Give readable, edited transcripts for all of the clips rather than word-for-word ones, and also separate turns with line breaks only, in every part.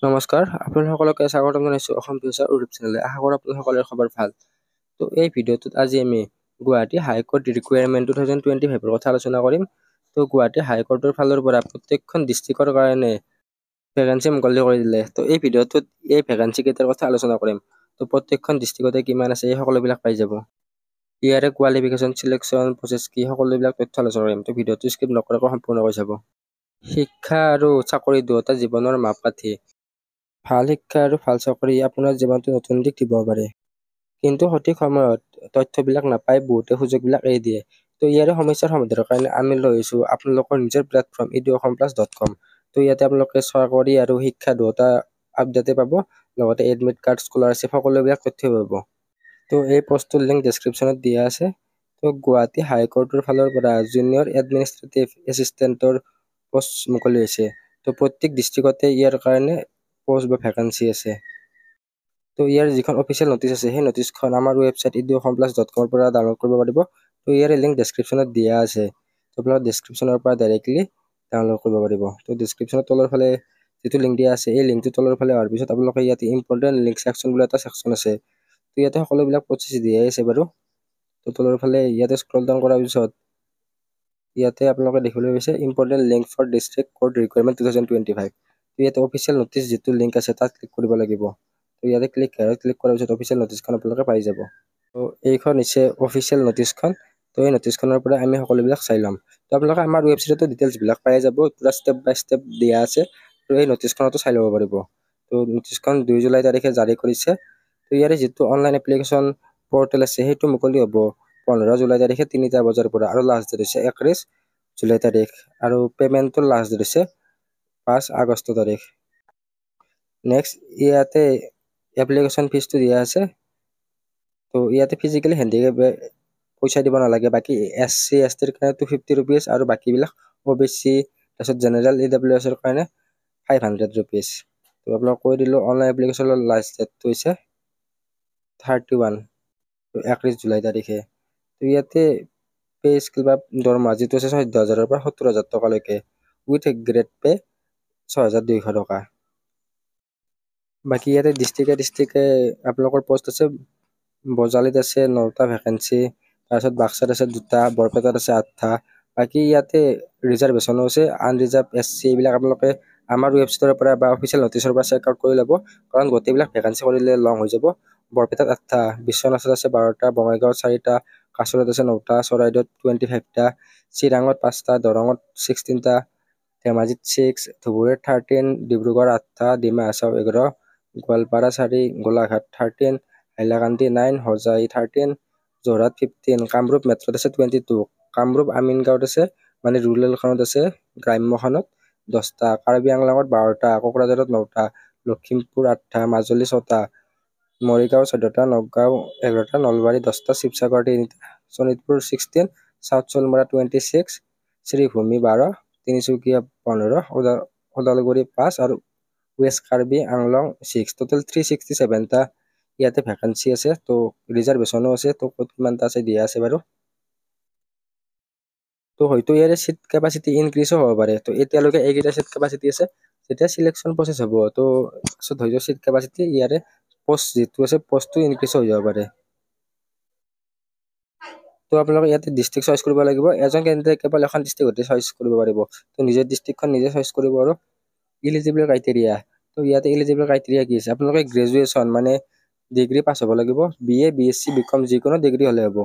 নমস্কাৰ, আপোনালোককে স্বাগতম জনাইছোঁ অসম ফিউচাৰ ইউটিউব চেনেললৈ। আশা কৰোঁ আপোনালোকৰ খবৰ ভাল। তো এই ভিডিঅ'টোত আজি আমি গুৱাহাটী হাইকোৰ্ট ৰিকুৱাৰমেণ্ট 2025ৰ কথা আলোচনা কৰিম। তো গুৱাহাটী হাইকোৰ্টৰ ফালৰ পৰা প্ৰত্যেকখন ডিষ্ট্ৰিক্টৰ কাৰণে ভেকেঞ্চি মুকলি কৰি দিলে। তো এই ভিডিঅ'টোত এই ভেকেঞ্চি কেইটাৰ কথা আলোচনা কৰিম। তো প্ৰত্যেকখন ডিষ্ট্ৰিক্টতে কিমান আছে এই সকলোবিলাক পাই যাব। ইয়াৰে কোৱালিফিকেশ্যন, চিলেকশ্যন প্ৰচেছ কি সকলোবিলাক তথ্য আলোচনা কৰিম। তো ভিডিঅ'টো স্কিপ নকৰাকৈ সম্পূৰ্ণকৈ চাব। শিক্ষা আৰু চাকৰি দুয়োটা জীৱনৰ মাপকাঠি। ভাল শিক্ষা আৰু ভাল চাকৰি আপোনাৰ জীৱনটো নতুন দিশ দিব পাৰে, কিন্তু সঠিক সময়ত তথ্যবিলাক নাপাই বহুতে সুযোগবিলাক এৰি দিয়ে। তো ইয়াৰে সমস্যাৰ সমাধানৰ কাৰণে আমি লৈ আহিছোঁ আপোনালোকৰ নিজৰ প্লেটফৰ্ম eduationplus.com। তো ইয়াতে আপোনালোকে চাকৰি আৰু শিক্ষা দুয়োটা আপডেটে পাব, লগতে এডমিট কাৰ্ড, স্কলাৰশ্বিপ সকলোবিলাক তথ্য পাব। তো এই পষ্টটোৰ লিংক ডেছক্ৰিপশ্যনত দিয়া আছে। তো গুৱাহাটী হাইকোৰ্টৰ ফালৰ পৰা জুনিয়ৰ এডমিনিষ্ট্ৰেটিভ এছিষ্টেণ্টৰ পষ্ট মুকলি হৈছে। তো প্ৰত্যেক ডিষ্ট্ৰিক্টতে ইয়াৰ কাৰণে পোষ্ট বা ভেকেঞ্চি আছে। তো ইয়াৰ যিখন অফিচিয়েল নটিচ আছে সেই নটিচখন আমাৰ ৱেবছাইট eduationplus.com পৰা ডাউনলোড কৰিব পাৰিব। তো ইয়াৰে লিংক ডেছক্ৰিপশ্যনত দিয়া আছে। তো আপোনালোকে ডেছক্ৰিপশ্যনৰ পৰা ডাইৰেক্টলি ডাউনলোড কৰিব পাৰিব। তো ডেছক্ৰিপশ্যনৰ তলৰ ফালে যিটো লিংক দিয়া আছে এই লিংকটো তলৰ ফালে অহাৰ পিছত আপোনালোকে ইয়াতে ইম্পৰ্টেণ্ট লিংক ছেকশ্যন বুলি এটা ছেকশ্যন আছে। তো ইয়াতে সকলোবিলাক প্ৰচেছ দিয়াই আছে বাৰু। তো তলৰ ফালে ইয়াতে স্ক্ৰল ডাউন কৰাৰ পিছত ইয়াতে আপোনালোকে দেখিবলৈ পাইছে important link for district court recruitment 2025। তো ইয়াতে অফিচিয়েল নটিচ যিটো লিংক আছে তাত ক্লিক কৰিব লাগিব। তো ইয়াতে ক্লিক কৰাৰ পিছত অফিচিয়েল নটিচখন আপোনালোকে পাই যাব। তো এইখন হৈছে অফিচিয়েল নটিচখন। তো এই নটিচখনৰ পৰা আমি সকলোবিলাক চাই ল'ম। তো আপোনালোকে আমাৰ ৱেবছাইটতো ডিটেইলছবিলাক পাই যাব, পুৰা ষ্টেপ বাই ষ্টেপ দিয়া আছে। তো এই নটিচখনতো চাই ল'ব পাৰিব। তো নটিচখন 2 জুলাই তাৰিখে জাৰি কৰিছে। তো ইয়াৰে যিটো অনলাইন এপ্লিকেশ্যন পৰ্টেল আছে সেইটো মুকলি হ'ব 15 জুলাই তাৰিখে 3টা বজাৰ পৰা, আৰু লাষ্ট ডেট হৈছে 31 জুলাই তাৰিখ, আৰু পে'মেণ্টৰ লাষ্ট ডেট হৈছে 5 আগষ্ট তাৰিখ। নেক্সট ইয়াতে এপ্লিকেশ্যন ফিজটো দিয়া আছে। তো ইয়াতে ফিজিকেলি হেণ্ডিকেপে পইচা দিব নালাগে, বাকী SC STৰ কাৰণে 250 ৰুপিজ, আৰু বাকীবিলাক OBC তাৰপিছত জেনেৰেল EWSৰ কাৰণে 500 ৰুপিজ। তো আপোনাক কৈ দিলোঁ অনলাইন এপ্লিকেশ্যনৰ লাষ্ট ডেটটো হৈছে 31 জুলাই তাৰিখে। তো ইয়াতে পে স্কেল বা দৰমহা যিটো আছে 14,000ৰ পৰা 70,000 টকালৈকে, উইথ গ্ৰেড পে 6,200 টকা। বাকী ইয়াতে ডিষ্ট্ৰিক্টে আপোনালোকৰ পষ্ট আছে। বজালীত আছে 9টা ভেকেঞ্চি, তাৰপিছত বাক্সাত আছে 2টা, বৰপেটাত আছে 8টা। বাকী ইয়াতে ৰিজাৰ্ভেশ্যনো আছে, আনৰিজাৰ্ভ SC এইবিলাক আপোনালোকে আমাৰ ৱেবছাইটৰ পৰা বা অফিচিয়েল নটিচৰ পৰা চেক আউট কৰি ল'ব, কাৰণ গোটেইবিলাক ভেকেঞ্চি কৰিলে লং হৈ যাব। বৰপেটাত 8টা, বিশ্বনাথত আছে 12টা, বঙাইগাঁৱত 4টা, কাছাৰত আছে 9টা, চৰাইদেউত 25টা, চিৰাঙত 5টা, দৰঙত 16টা, ধেমাজিত 6, ধুবুৰীত 13, ডিব্ৰুগড় 8টা, ডিমা হাছাও 11, গোৱালপাৰা 4, গোলাঘাট 13, হাইলাকান্দি 9, হোজাই 13, যোৰহাট 15, কামৰূপ মেট্ৰত আছে 22, কামৰূপ আমিনগাঁৱত আছে মানে ৰুৰেলখনত আছে, গ্ৰাম্যখনত 10টা, কাৰ্বি আংলঙত 12টা, কোকৰাঝাৰত 9টা, লখিমপুৰ 8টা, মাজুলী 6টা, মৰিগাঁও 14টা, নগাঁও 11টা, নলবাৰী 10টা, শিৱসাগৰ 3টা, শোণিতপুৰ 16, চাউথ চলমৰা 26, শ্ৰীভূমি 12, তিনিচুকীয়া 15, ওদালগুৰি 5, আৰু ৱেষ্ট কাৰ্বি আংলং 6, টোটেল 367টা ইয়াতে ভেকেঞ্চি আছে। তো ৰিজাৰ্ভেশ্যনো আছে, তো ক'ত কিমানটা আছে দিয়া আছে বাৰু। তো হয়তো ইয়াৰে চিট কেপাচিটি ইনক্ৰিজো হ'ব পাৰে। তো এতিয়ালৈকে এইকেইটা চিট কেপাচিটি আছে, যেতিয়া চিলেকশ্যন প্ৰচেছ হ'ব তো পাছত হয়তো চিট কেপাচিটি ইয়াৰে পষ্ট যিটো আছে পষ্টটো ইনক্ৰিজ হৈ যাব পাৰে। তো আপোনালোকে ইয়াতে ডিষ্ট্ৰিক্ট চইচ কৰিব লাগিব। এজন কেণ্ডিডেট কেৱল এখন ডিষ্ট্ৰিক্টতে চইচ কৰিব পাৰিব। তো নিজৰ ডিষ্ট্ৰিক্টখন নিজে চইচ কৰিব। আৰু ইলিজিবল ক্ৰাইটেৰিয়া, তো ইয়াতে ইলিজিবল ক্ৰাইটেৰিয়া কি আছে, আপোনালোকে গ্ৰেজুৱেশ্যন মানে ডিগ্ৰী পাছ হ'ব লাগিব, BA BSc BCom যিকোনো ডিগ্ৰী হ'লে হ'ব।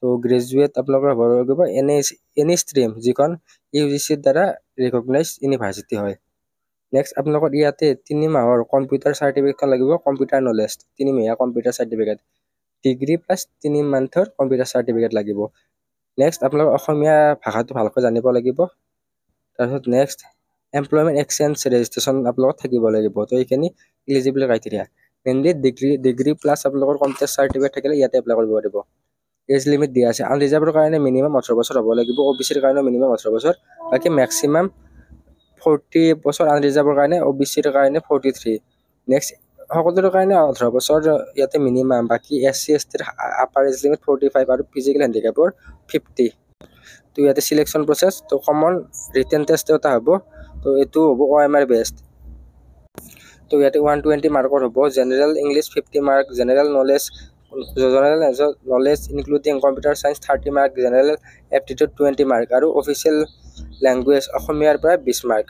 তো গ্ৰেজুৱেট আপোনালোকৰ হ'ব লাগিব এনি ষ্ট্ৰীম যিখন UGCৰ দ্বাৰা ৰিকগনাইজ ইউনিভাৰ্চিটি হয়। নেক্সট আপোনালোকৰ ইয়াতে 3 মাহৰ কম্পিউটাৰ চাৰ্টিফিকেটখন লাগিব, কম্পিউটাৰ নলেজ 3 মাহীয়া কম্পিউটাৰ চাৰ্টিফিকেট, ডিগ্ৰী প্লাছ 3 মান্থৰ কম্পিউটাৰ চাৰ্টিফিকেট লাগিব। নেক্সট আপোনালোকৰ অসমীয়া ভাষাটো ভালকৈ জানিব লাগিব। তাৰপিছত নেক্সট এমপ্লয়মেণ্ট এক্সচেঞ্জ ৰেজিষ্ট্ৰেশ্যন আপোনালোকৰ থাকিব লাগিব। তো এইখিনি eligible criteria. Mainly degree plus আপোনালোকৰ কম্পিউটাৰ চাৰ্টিফিকেট থাকিলে ইয়াতে এপ্লাই কৰিব পাৰিব। এজ লিমিট দিয়া আছে, আনৰিজাৰ্ভৰ কাৰণে মিনিমাম 18 বছৰ হ'ব লাগিব, OBCৰ কাৰণে মিনিমাম 18 বছৰ, বাকী মেক্সিমাম 40 বছৰ, আনৰিজাৰ্ভৰ কাৰণে OBCৰ কাৰণে 43। নেক্সট সকলোৰে কাৰণে 18 বছৰ ইয়াতে মিনিমাম, বাকী SC STৰ আপাৰ এজ লিমিট 45 আৰু ফিজিকেল হেণ্ডিকেপৰ 50। তো ইয়াতে চিলেকশ্যন প্ৰচেছ, তো কমন ৰিটেন টেষ্ট এটা হ'ব, তো এইটো হ'ব OMR বেষ্ট। তো ইয়াতে 120 মাৰ্কৰ হ'ব। General English 50 mark, general knowledge including computer science 30 mark, general aptitude 20 mark আৰু অফিচিয়েল লেংগুৱেজ অসমীয়াৰ পৰা 20 মাৰ্ক।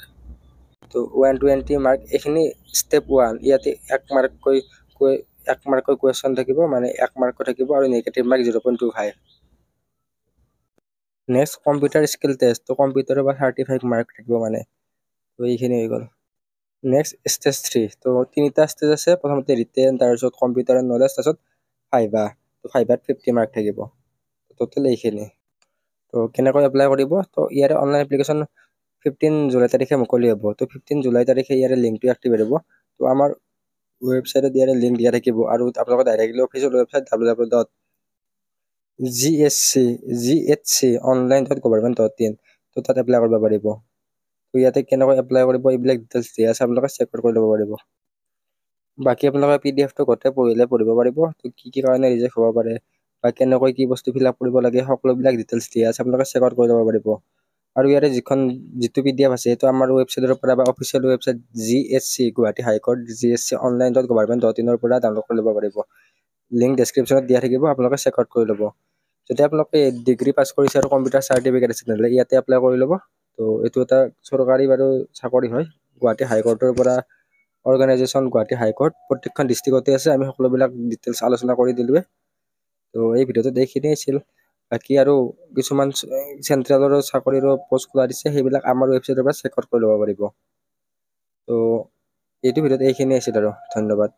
তো 120 মাৰ্ক এইখিনি ষ্টেপ 1। ইয়াতে 1 মাৰ্কৰ কুৱেশ্যন থাকিব, মানে 1 মাৰ্কৰ থাকিব আৰু negative mark 0.25। Next computer skill test. তো কম্পিউটাৰৰ পৰা 35 মাৰ্ক থাকিব মানে। তো এইখিনি হৈ গ'ল। Next stage 3। তো 3টা ষ্টেজ আছে। প্ৰথমতে ৰিটেন, তাৰপিছত কম্পিউটাৰ নলেজ, তাৰপিছত ভাইভা। তো ভাইভাত 50 মাৰ্ক থাকিব। টোটেল এইখিনি। তো কেনেকৈ এপ্লাই কৰিব? তো ইয়াৰে অনলাইন এপ্লিকেশ্যন 15 জুলাই তাৰিখে মুকলি হ'ব। তো 15 জুলাই তাৰিখে ইয়াৰে লিংকটো এক্টিভেট হ'ব। তো আমাৰ ৱেবছাইটত ইয়াৰে লিংক দিয়া থাকিব আৰু আপোনালোকে ডাইৰেক্টলি অফিচিয়েল ৱেবছাইট www.ghconline.government.in তো তাত এপ্লাই কৰিব পাৰিব। তো ইয়াতে কেনেকৈ এপ্লাই কৰিব এইবিলাক ডিটেইলছ দিয়া আছে, আপোনালোকে চেক কৰি ল'ব পাৰিব। বাকী আপোনালোকে PDF-টো গোটেই পঢ়িব পাৰিব। তো কি কাৰণে ৰিজেক্ট হ'ব পাৰে বা কেনেকৈ কি বস্তু ফিল আপ কৰিব লাগে সকলোবিলাক ডিটেইলছ দিয়া আছে, আপোনালোকে চেক আউট কৰি ল'ব পাৰিব। আৰু ইয়াৰে যিটো PDF আছে সেইটো আমাৰ ৱেবছাইটৰ পৰা বা official website GHC Guwahati high court ghconline.government.in ৰ পৰা ডাউনলোড কৰি ল'ব পাৰিব। লিংক ডেছক্ৰিপশ্যনত দিয়া থাকিব, আপোনালোকে চেক আউট কৰি ল'ব। যদি আপোনালোকে ডিগ্ৰী পাছ কৰিছে আৰু কম্পিউটাৰ চাৰ্টিফিকেট আছে তেনেহ'লে ইয়াতে এপ্লাই কৰি ল'ব। তো এইটো এটা চৰকাৰী বাৰু চাকৰি হয়। গুৱাহাটী হাইকোৰ্টৰ পৰা অৰ্গেনাইজেশ্যন গুৱাহাটী হাইকোৰ্ট প্ৰত্যেকখন ডিষ্ট্ৰিক্টতে আছে। আমি সকলোবিলাক ডিটেইলছ আলোচনা কৰি দিলোঁৱে। তো এই ভিডিঅ'টোত এইখিনিয়ে আছিল। বাকী আৰু কিছুমান চেণ্ট্ৰেলৰ চাকৰিৰো পষ্ট খোলা দিছে, সেইবিলাক আমাৰ ৱেবছাইটৰ পৰা চেক আউট কৰি ল'ব পাৰিব। তো এইটো ভিডিঅ'ত এইখিনিয়ে আছিল আৰু ধন্যবাদ।